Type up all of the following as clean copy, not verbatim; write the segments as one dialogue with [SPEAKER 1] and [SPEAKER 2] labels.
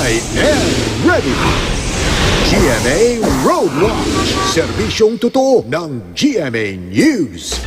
[SPEAKER 1] I am ready! GMA Road Watch, serbisyong totoo ng GMA News.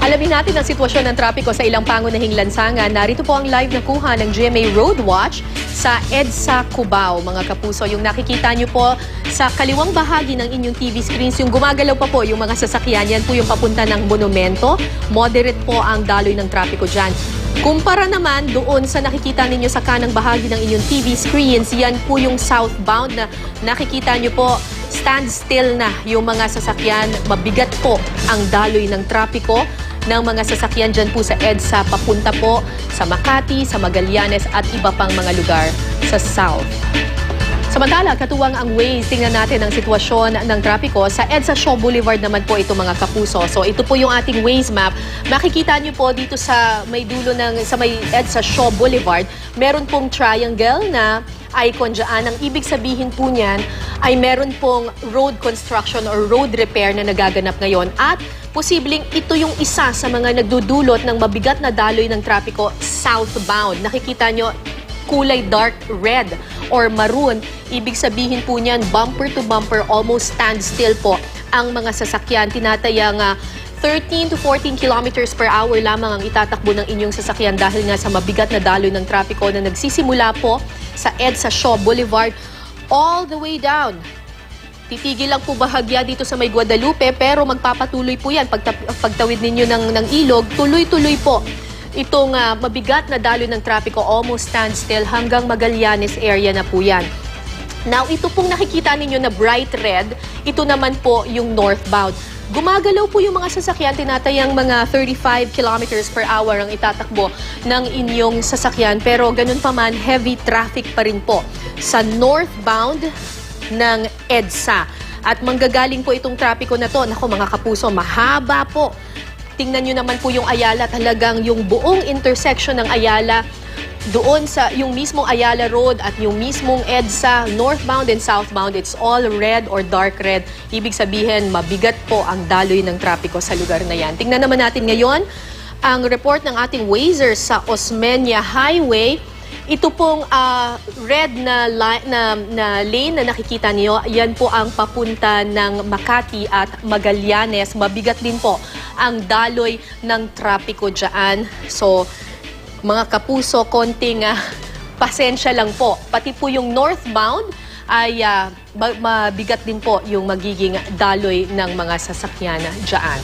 [SPEAKER 2] Alamin natin ang sitwasyon ng trapiko sa ilang pangunahing lansangan. Narito po ang live na kuha ng GMA Road Watch sa EDSA Cubao. Mga kapuso, yung nakikita nyo po sa kaliwang bahagi ng inyong TV screens, yung gumagalaw pa po yung mga sasakyan, yan po yung papunta ng monumento. Moderate po ang daloy ng trapiko dyan. Kumpara naman doon sa nakikita ninyo sa kanang bahagi ng inyong TV screens, yan po yung southbound na nakikita nyo po, standstill na yung mga sasakyan. Mabigat po ang daloy ng trapiko ng mga sasakyan dyan po sa EDSA papunta po sa Makati, sa Magallanes at iba pang mga lugar sa South. Samantala, katuwang ang Waze, tingnan natin ang sitwasyon ng trapiko. Sa EDSA Shaw Boulevard naman po ito mga kapuso. So ito po yung ating Waze map. Makikita nyo po dito sa may dulo sa may EDSA Shaw Boulevard, meron pong triangle na icon dyan. Ang ibig sabihin po niyan ay meron pong road construction or road repair na nagaganap ngayon at posibleng ito yung isa sa mga nagdudulot ng mabigat na daloy ng trapiko southbound. Nakikita nyo kulay dark red or maroon. Ibig sabihin po niyan bumper to bumper, almost standstill po ang mga sasakyan. Tinatayang 13 to 14 kilometers per hour lamang ang itatakbo ng inyong sasakyan dahil nga sa mabigat na daloy ng trapiko na nagsisimula po sa EDSA Shaw Boulevard all the way down. Titigil lang po bahagya dito sa may Guadalupe pero magpapatuloy po yan. Pagtawid ninyo ng ilog, tuloy-tuloy po itong mabigat na daloy ng trapiko, almost standstill hanggang Magallanes area na po yan. Now, ito pong nakikita ninyo na bright red, ito naman po yung northbound. Gumagalaw po yung mga sasakyan, tinatayang mga 35 kilometers per hour ang itatakbo ng inyong sasakyan. Pero ganun pa man, heavy traffic pa rin po sa northbound ng EDSA. At manggagaling po itong trapiko na to. Naku mga kapuso, mahaba po. Tingnan nyo naman po yung Ayala, talagang yung buong intersection ng Ayala, doon sa yung mismong Ayala Road at yung mismong EDSA, northbound and southbound, it's all red or dark red. Ibig sabihin, mabigat po ang daloy ng trapiko sa lugar na yan. Tingnan naman natin ngayon ang report ng ating Wazer sa Osmeña Highway. Ito pong red na lane na nakikita niyo, yan po ang papunta ng Makati at Magallanes. Mabigat din po ang daloy ng trapiko dyan. So, mga kapuso, konting pasensya lang po. Pati po yung northbound ay mabigat din po yung magiging daloy ng mga sasakyan dyan.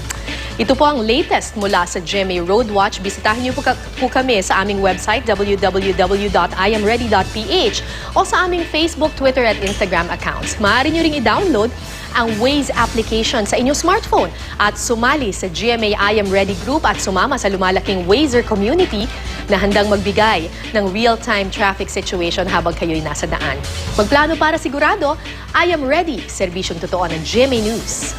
[SPEAKER 2] Ito po ang latest mula sa GMA Road Watch. Bisitahin niyo po kami sa aming website www.iamready.ph o sa aming Facebook, Twitter at Instagram accounts. Maaari niyo ring i-download ang Waze application sa inyong smartphone at sumali sa GMA I Am Ready group at sumama sa lumalaking Wazer community na handang magbigay ng real-time traffic situation habang kayo'y nasa daan. Magplano para sigurado, I Am Ready, serbisyong totoo ng GMA News.